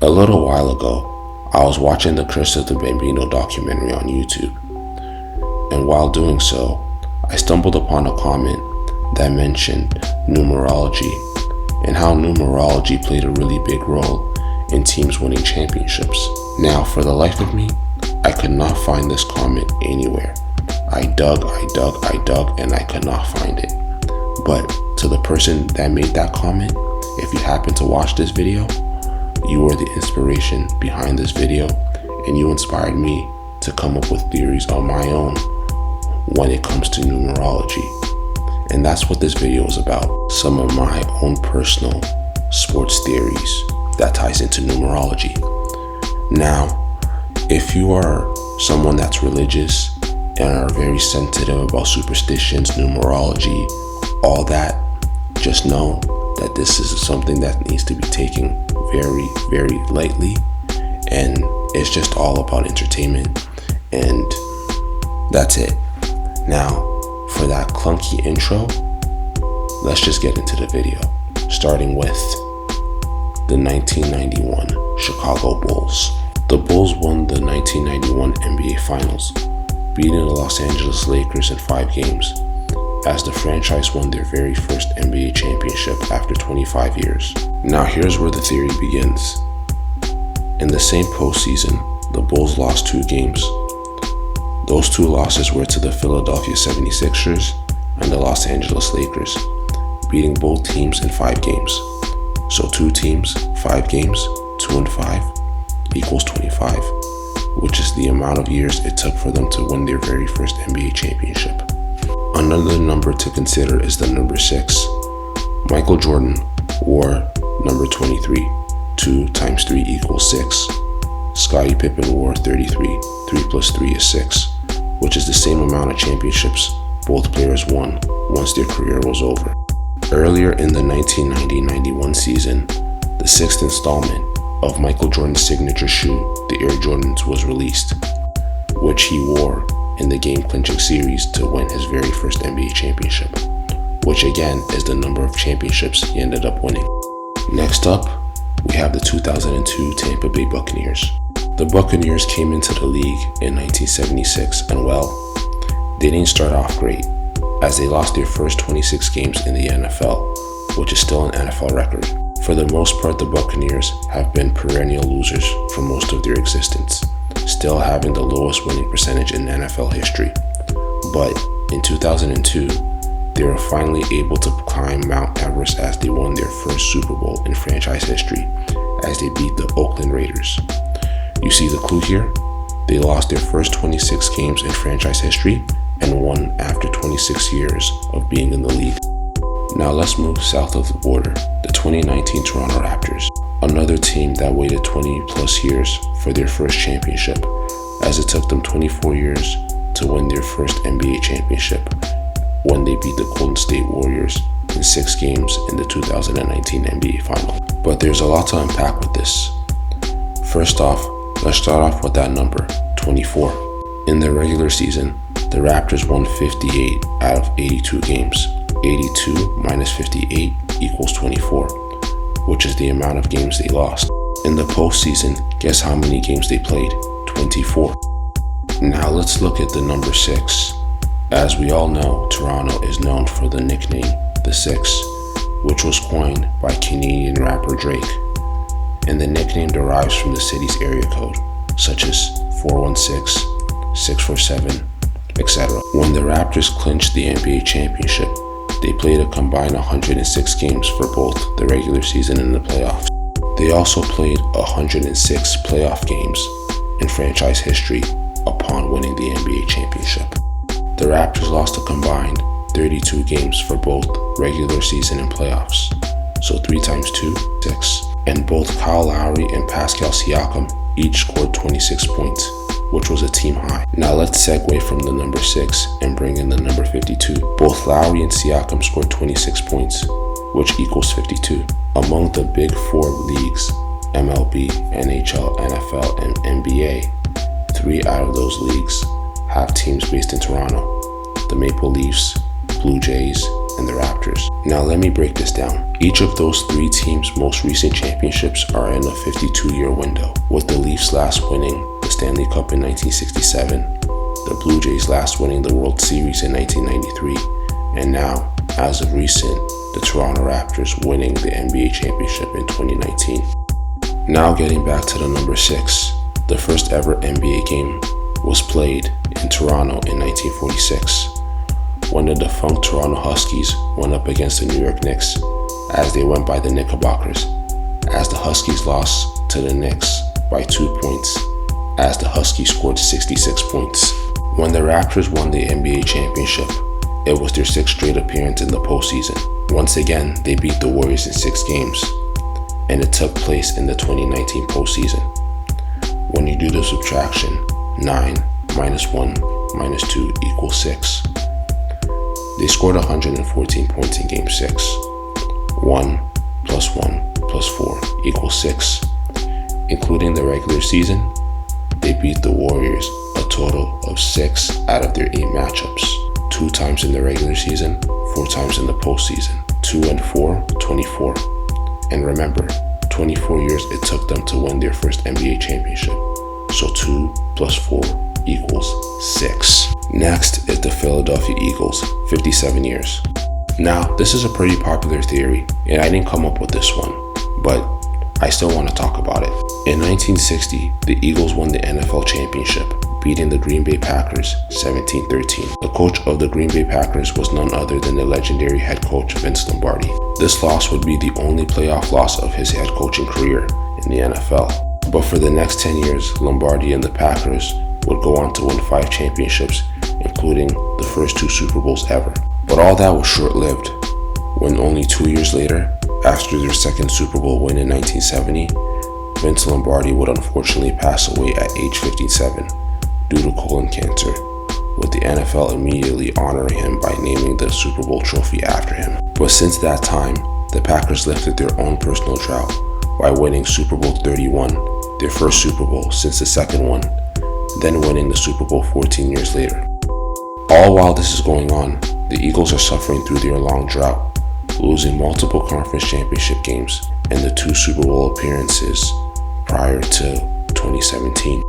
A little while ago, I was watching the Curse of the Bambino documentary on YouTube, and while doing so, I stumbled upon a comment that mentioned numerology and how numerology played a really big role in teams winning championships. Now, for the life of me, I could not find this comment anywhere. I dug, and I could not find it. But to the person that made that comment, if you happen to watch this video, you were the inspiration behind this video, and you inspired me to come up with theories on my own when it comes to numerology. And that's what this video is about. Some of my own personal sports theories that ties into numerology. Now, if you are someone that's religious and are very sensitive about superstitions, numerology, all that, just know that this is something that needs to be taken very, very lightly, and it's just all about entertainment, and that's it. Now, for that clunky intro, let's just get into the video, starting with the 1991 Chicago Bulls. The Bulls won the 1991 NBA Finals, beating the Los Angeles Lakers in 5 games, as the franchise won their very first NBA championship after 25 years. Now here's where the theory begins. In the same postseason, the Bulls lost 2 games. Those 2 losses were to the Philadelphia 76ers and the Los Angeles Lakers, beating both teams in 5 games. So 2 teams, 5 games, 2 and 5 equals 25, which is the amount of years it took for them to win their very first NBA championship. Another number to consider is the number 6. Michael Jordan wore number 23. 2 times 3 equals 6. Scottie Pippen wore 33. 3 plus 3 is 6, which is the same amount of championships both players won once their career was over. Earlier in the 1990-91 season, the 6th installment of Michael Jordan's signature shoe, the Air Jordans, was released, which he wore in the game-clinching series to win his very first NBA championship, which again is the number of championships he ended up winning. Next up, we have the 2002 Tampa Bay Buccaneers. The Buccaneers came into the league in 1976, and well, they didn't start off great, as they lost their first 26 games in the NFL, which is still an NFL record. For the most part, the Buccaneers have been perennial losers for most of their existence, still having the lowest winning percentage in NFL history. But in 2002, they were finally able to climb Mount Everest as they won their first Super Bowl in franchise history, as they beat the Oakland Raiders. You see the clue here? They lost their first 26 games in franchise history and won after 26 years of being in the league. Now let's move south of the border, the 2019 Toronto Raptors, another team that waited 20 plus years for their first championship, as it took them 24 years to win their first NBA championship when they beat the Golden State Warriors in 6 games in the 2019 NBA Finals. But there's a lot to unpack with this. First off, let's start off with that number, 24. In the regular season, the Raptors won 58 out of 82 games. 82 minus 58 equals 24, which is the amount of games they lost. In the postseason, guess how many games they played? 24. Now let's look at the number 6. As we all know, Toronto is known for the nickname, the 6, which was coined by Canadian rapper Drake. And the nickname derives from the city's area code, such as 416, 647, etc. When the Raptors clinched the NBA championship, they played a combined 106 games for both the regular season and the playoffs. They also played 106 playoff games in franchise history upon winning the NBA championship. The Raptors lost a combined 32 games for both regular season and playoffs, so 3 times 2, 6. And both Kyle Lowry and Pascal Siakam each scored 26 points, which was a team high. Now let's segue from the number 6 and bring in the number 52. Both Lowry and Siakam scored 26 points, which equals 52. Among the big 4 leagues, MLB, NHL, NFL, and NBA, 3 out of those leagues have teams based in Toronto: the Maple Leafs, Blue Jays, and and the Raptors. Now let me break this down. Each of those three teams' most recent championships are in a 52-year window, with the Leafs last winning the Stanley Cup in 1967, the Blue Jays last winning the World Series in 1993, and now, as of recent, the Toronto Raptors winning the NBA championship in 2019. Now getting back to the number 6, the first ever NBA game was played in Toronto in 1946, when the defunct Toronto Huskies went up against the New York Knicks as they went by the Knickerbockers, as the Huskies lost to the Knicks by 2 points, as the Huskies scored 66 points. When the Raptors won the NBA championship, it was their 6th straight appearance in the postseason. Once again, they beat the Warriors in 6 games, and it took place in the 2019 postseason. When you do the subtraction, 9 minus 1 minus 2 equals 6. They scored 114 points in Game 6. 1 plus 1 plus 4 equals 6. Including the regular season, they beat the Warriors a total of 6 out of their 8 matchups. 2 times in the regular season, 4 times in the postseason. 2 and 4, 24. And remember, 24 years it took them to win their first NBA championship. So 2 plus 4 equals 6. Next is the Philadelphia Eagles, 57 years. Now, this is a pretty popular theory, and I didn't come up with this one, but I still want to talk about it. In 1960, the Eagles won the NFL championship, beating the Green Bay Packers 17-13. The coach of the Green Bay Packers was none other than the legendary head coach Vince Lombardi. This loss would be the only playoff loss of his head coaching career in the NFL. But for the next 10 years, Lombardi and the Packers would go on to win 5 championships, including the first 2 Super Bowls ever. But all that was short-lived, when only 2 years later, after their second Super Bowl win in 1970, Vince Lombardi would unfortunately pass away at age 57 due to colon cancer, with the NFL immediately honoring him by naming the Super Bowl trophy after him. But since that time, the Packers lifted their own personal drought by winning Super Bowl 31, their first Super Bowl since the second one, then winning the Super Bowl 14 years later. All while this is going on, the Eagles are suffering through their long drought, losing multiple conference championship games and the 2 Super Bowl appearances prior to 2017.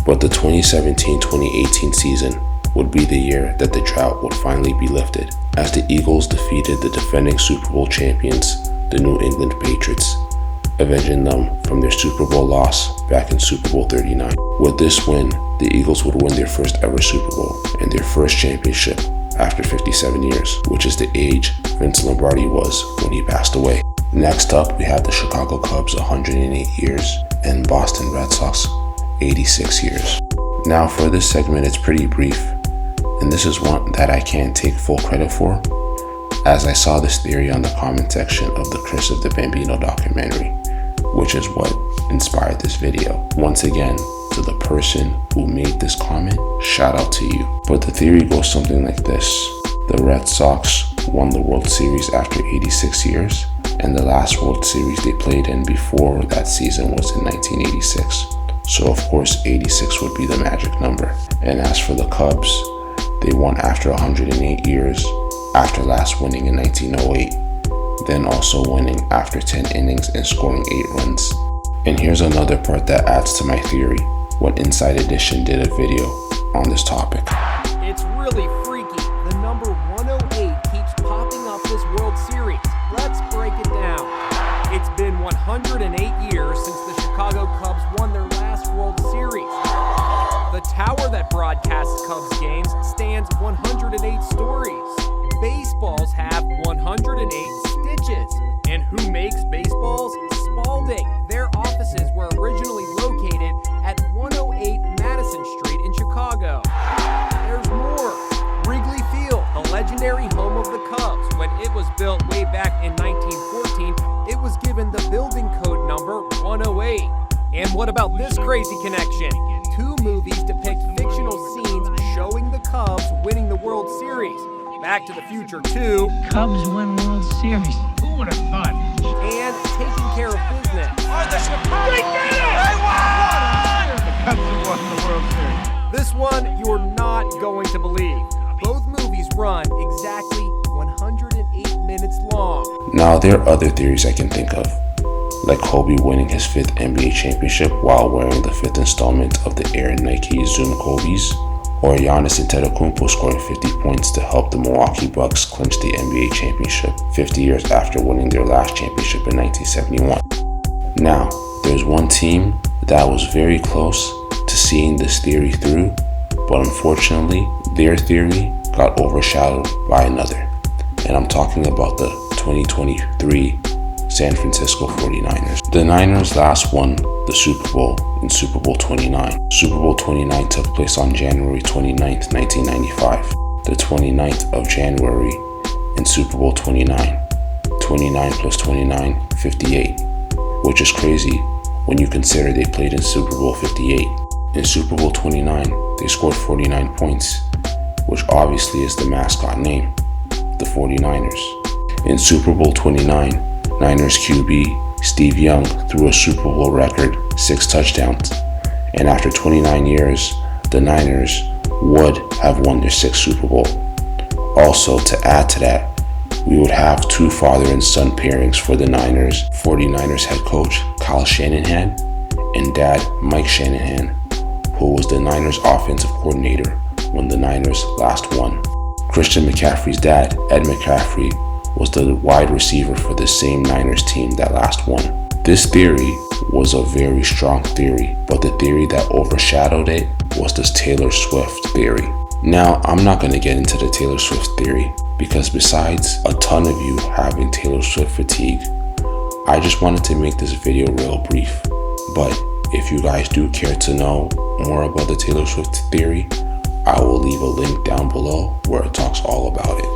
But the 2017-2018 season would be the year that the drought would finally be lifted, as the Eagles defeated the defending Super Bowl champions, the New England Patriots, avenging them from their Super Bowl loss back in Super Bowl 39. With this win, the Eagles would win their first ever Super Bowl and their first championship after 57 years, which is the age Vince Lombardi was when he passed away. Next up, we have the Chicago Cubs, 108 years, and Boston Red Sox, 86 years. Now for this segment, it's pretty brief, and this is one that I can't take full credit for, as I saw this theory on the comment section of the Curse of the Bambino documentary, which is what inspired this video. Once again, to the person who made this comment, shout out to you. But the theory goes something like this. The Red Sox won the World Series after 86 years, and the last World Series they played in before that season was in 1986. So of course 86 would be the magic number. And as for the Cubs, they won after 108 years, after last winning in 1908, then also winning after 10 innings and scoring 8 runs. And here's another part that adds to my theory, when Inside Edition did a video on this topic. It's really freaky. The number 108 keeps popping up this World Series. Let's break it down. It's been 108 years since the Chicago Cubs won their last World Series. The tower that broadcasts Cubs games stands 108 stories. Baseballs have 108 stitches. And who makes baseballs? Spalding. Their offices were originally located at 108 Madison Street in Chicago. There's more. Wrigley Field, the legendary home of the Cubs. When it was built way back in 1914, it was given the building code number 108. And what about this crazy connection? 2 movies depict fictional scenes showing the Cubs winning the World Series. Back to the Future 2. Cubs win World Series. Who would have thought? And Taking Care of Business. They did it! They won! The Cubs have won the World Series. This one you're not going to believe. Both movies run exactly 108 Now, there are other theories I can think of, like Kobe winning his 5th NBA championship while wearing the 5th installment of the Air Nike Zoom Kobe's, or Giannis Antetokounmpo scoring 50 points to help the Milwaukee Bucks clinch the NBA championship 50 years after winning their last championship in 1971. Now, there's one team that was very close to seeing this theory through, but unfortunately, their theory got overshadowed by another, and I'm talking about the 2023 San Francisco 49ers. The Niners last won the Super Bowl in Super Bowl 29. Super Bowl 29 took place on January 29th, 1995. The 29th of January in Super Bowl 29. 29 plus 29, 58. Which is crazy when you consider they played in Super Bowl 58. In Super Bowl 29, they scored 49 points, which obviously is the mascot name, the 49ers. In Super Bowl 29, Niners QB Steve Young threw a Super Bowl record 6 touchdowns, and after 29 years, the Niners would have won their 6th Super Bowl. Also, to add to that, we would have 2 father and son pairings for the Niners, 49ers head coach Kyle Shanahan and dad Mike Shanahan, who was the Niners offensive coordinator when the Niners last won. Christian McCaffrey's dad, Ed McCaffrey, was the wide receiver for the same Niners team that last won. This theory was a very strong theory, but the theory that overshadowed it was this Taylor Swift theory. Now, I'm not going to get into the Taylor Swift theory because besides a ton of you having Taylor Swift fatigue, I just wanted to make this video real brief. But if you guys do care to know more about the Taylor Swift theory, I will leave a link down below where it talks all about it.